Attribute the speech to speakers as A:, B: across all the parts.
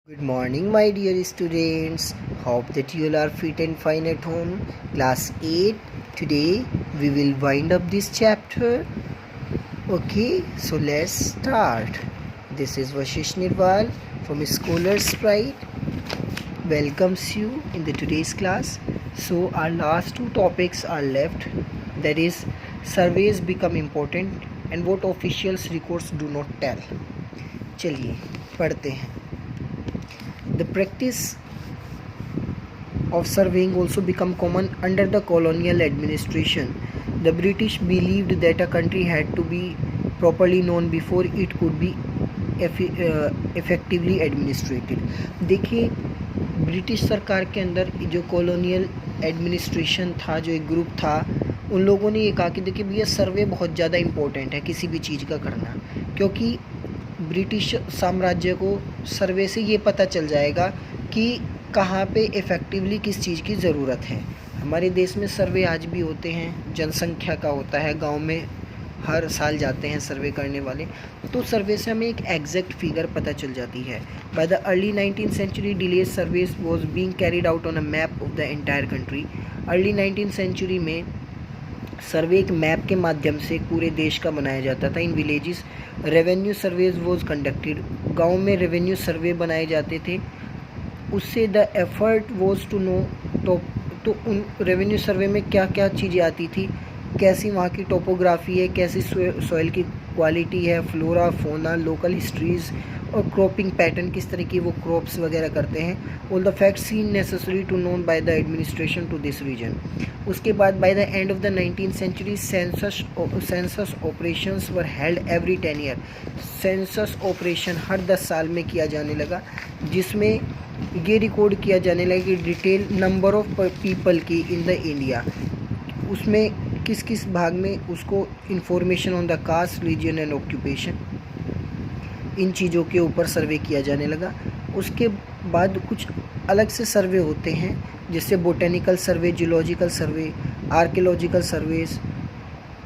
A: Good morning, my dear students. Hope that you all are fit and fine at home. Class 8. Today we will wind up this chapter. Okay, so let's start. This is Vashish Nirwal from Scholar's Pride. Welcomes you in the today's class. So our last two topics are left. That is, surveys become important and what officials records do not tell. चलिए पढ़ते हैं. The practice of surveying also became common under the colonial administration. The British believed that a country had to be properly known before it could be effectively administrated. देखिए, British सरकार के अंदर जो colonial administration था, जो एक group था, उन लोगों ने ये कहा कि देखिए भैया सर्वे बहुत ज़्यादा इम्पोर्टेंट है किसी भी चीज़ का करना, क्योंकि ब्रिटिश साम्राज्य को सर्वे से ये पता चल जाएगा कि कहाँ पे इफ़ेक्टिवली किस चीज़ की ज़रूरत है. हमारे देश में सर्वे आज भी होते हैं, जनसंख्या का होता है, गांव में हर साल जाते हैं सर्वे करने वाले, तो सर्वे से हमें एक एग्जैक्ट फिगर पता चल जाती है. By the early 19th century detailed surveys was being carried out on a map of the entire country. Early 19th century में सर्वे एक मैप के माध्यम से पूरे देश का बनाया जाता था. In villages revenue surveys was conducted. गांव में रेवेन्यू सर्वे बनाए जाते थे. उससे the effort was to know तो उन रेवेन्यू सर्वे में क्या क्या चीज़ें आती थी, कैसी वहाँ की टोपोग्राफी है, कैसी सॉइल की क्वालिटी है, फ्लोरा फोना, लोकल हिस्ट्रीज़ और क्रॉपिंग पैटर्न, किस तरह की वो क्रॉप्स वगैरह करते हैं. All the facts seen necessary to known by the administration to this region. उसके बाद by the end of the 19th century census operations were held every 10 year. Census operation हर 10 साल में किया जाने लगा, जिसमें ये रिकॉर्ड किया जाने लगा कि डिटेल नंबर ऑफ पीपल की इन द इंडिया, उसमें किस किस भाग में उसको information on the caste, religion and occupation, इन चीज़ों के ऊपर सर्वे किया जाने लगा. उसके बाद कुछ अलग से सर्वे होते हैं, जैसे botanical survey, geological survey, archaeological surveys,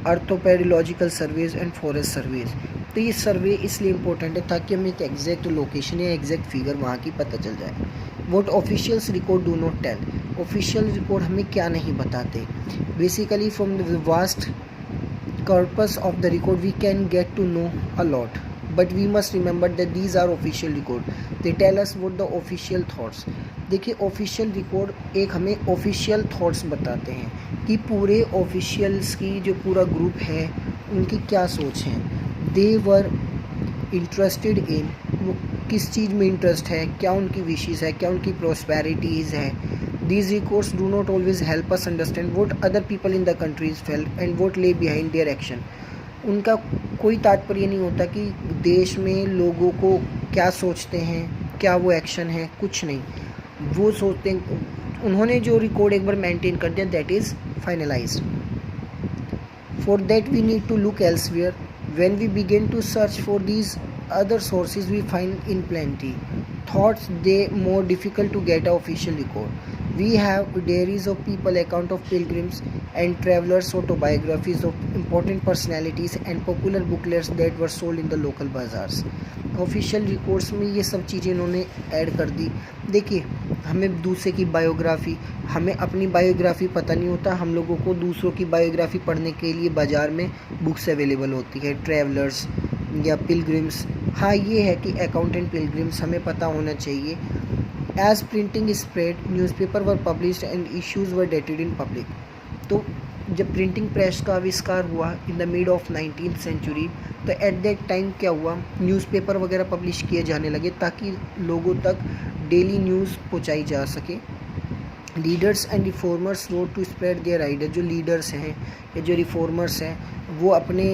A: anthropological surveys and forest surveys. तो ये सर्वे इसलिए इम्पोर्टेंट है ताकि हमें एक एग्जैक्ट लोकेशन या एग्जैक्ट फिगर वहाँ की पता चल जाए. What officials record do not tell. Official record हमें क्या नहीं बताते. Basically from the vast corpus of the record we can get to know a lot, but we must remember that these are official record. They tell us what the official thoughts. देखिए, official record एक हमें official thoughts बताते हैं कि पूरे officials की जो पूरा ग्रुप है उनकी क्या सोच है. दे वर इंटरेस्टेड इन, वो किस चीज़ में इंटरेस्ट है, क्या उनकी विशेज़ है, क्या उनकी प्रॉस्पेरिटीज़ है. These records do not always help us understand what other people in the countries felt and what lay behind their action. उनका कोई तात्पर्य नहीं होता कि देश में लोगों को क्या सोचते हैं, क्या वो एक्शन है, कुछ नहीं. वो सोचते हैं, उन्होंने जो रिकॉर्ड एक बार मेंटेन कर दिया, that is finalised. For that we need to look elsewhere. When we begin to search for these other sources we find in plenty thoughts they more difficult to get a official record. We have diaries of people, account of pilgrims and travelers, autobiographies of important personalities and popular booklets that were sold in the local bazaars. Official records में ये सब चीज़ें इन्होंने add कर दी. देखिए, हमें दूसरे की बायोग्राफ़ी, हमें अपनी बायोग्राफ़ी पता नहीं होता, हम लोगों को दूसरों की बायोग्राफ़ी पढ़ने के लिए बाज़ार में बुक्स अवेलेबल होती है, ट्रैवलर्स या पिलग्रिम्स. हाँ, ये है कि अकाउंट एंड पिलग्रिम्स हमें पता होना चाहिए. As printing spread newspaper were published and issues were डेटेड इन पब्लिक. तो जब प्रिंटिंग प्रेस का आविष्कार हुआ in the mid of 19th century, तो एट दैट टाइम क्या हुआ, न्यूज़पेपर वगैरह पब्लिश किए जाने लगे ताकि लोगों तक डेली न्यूज़ पहुंचाई जा सके. Leaders and reformers wrote to spread their idea. जो लीडर्स हैं या जो रिफॉर्मर्स हैं वो अपने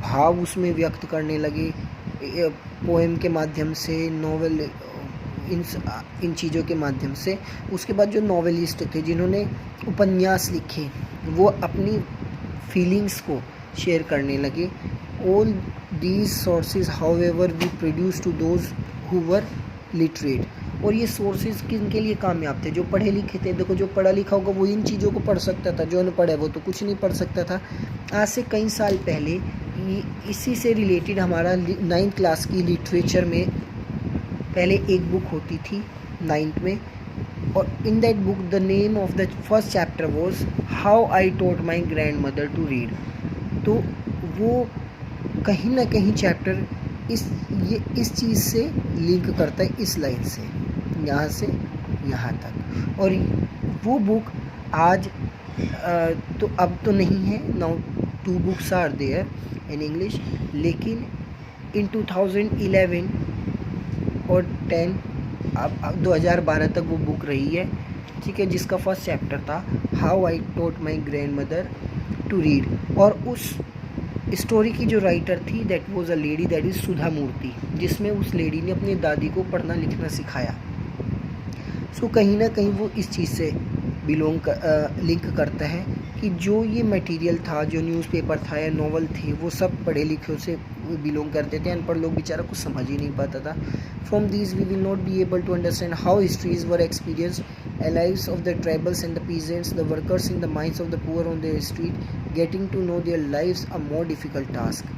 A: भाव उसमें व्यक्त करने लगे, पोएम के माध्यम से, नॉवेल, इन चीज़ों के माध्यम से. उसके बाद जो नॉवेलिस्ट थे जिन्होंने उपन्यास लिखे, वो अपनी फीलिंग्स को शेयर करने लगे. All these sources however we produce to those who were literate. और ये सोर्सेज किनके लिए कामयाब थे, जो पढ़े लिखे थे. देखो, जो पढ़ा लिखा होगा वो इन चीज़ों को पढ़ सकता था, जो अनपढ़ है वो तो कुछ नहीं पढ़ सकता था. आज से कई साल पहले इसी से रिलेटेड हमारा 9th क्लास की लिटरेचर में पहले एक बुक होती थी 9th में, और in that book the name of the first chapter was how I taught my grand mother to read. तो वो कहीं ना कहीं चैप्टर इस चीज़ से लिंक करता है, इस लाइन से यहाँ से यहाँ तक। और वो बुक आज तो अब तो नहीं है, now 2 books are there in English, लेकिन इन 2011 और 10 अब 2012 तक वो बुक रही है, ठीक है, जिसका फर्स्ट चैप्टर था how I taught my grand mother to read. और उस स्टोरी की जो राइटर थी that was a lady, that is Sudha Murthy, जिसमें उस लेडी ने अपनी दादी को पढ़ना लिखना सिखाया। सो कहीं ना कहीं वो इस चीज़ से लिंक करता है कि जो ये मटेरियल था, जो न्यूज़पेपर था या नॉवल थे, वो सब पढ़े लिखे से बिलोंग करते थे। अनपढ़ लोग बेचारा कुछ समझ ही नहीं पाता था। From these we will not be able to understand how histories were experienced, lives of the tribals and the peasants, the workers in the mines of the poor on their street, getting to know their lives a more difficult task।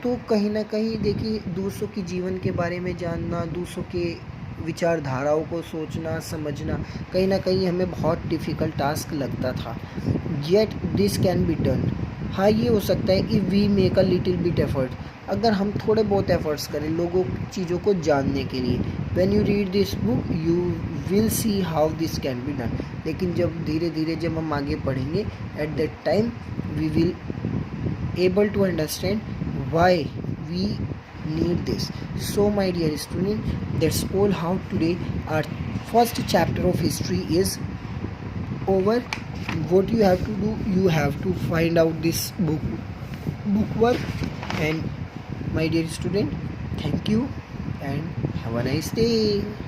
A: तो कहीं ना कहीं देखिए, दूसरों की जीवन के बारे में जानना, दूसरों के विचारधाराओं को सोचना समझना कहीं ना कहीं हमें बहुत डिफ़िकल्ट टास्क लगता था। Yet this can be done. हाँ, ये हो सकता है if we make a little bit effort, अगर हम थोड़े बहुत एफर्ट्स करें लोगों चीज़ों को जानने के लिए। When you read this book you will see how this can be done. लेकिन जब धीरे धीरे जब हम आगे पढ़ेंगे, at that time we will able to understand why we need this। So my dear student, that's all how today our first chapter of history is over। What you have to do, you have to find out this bookwork। And my dear student, thank you and have a nice day।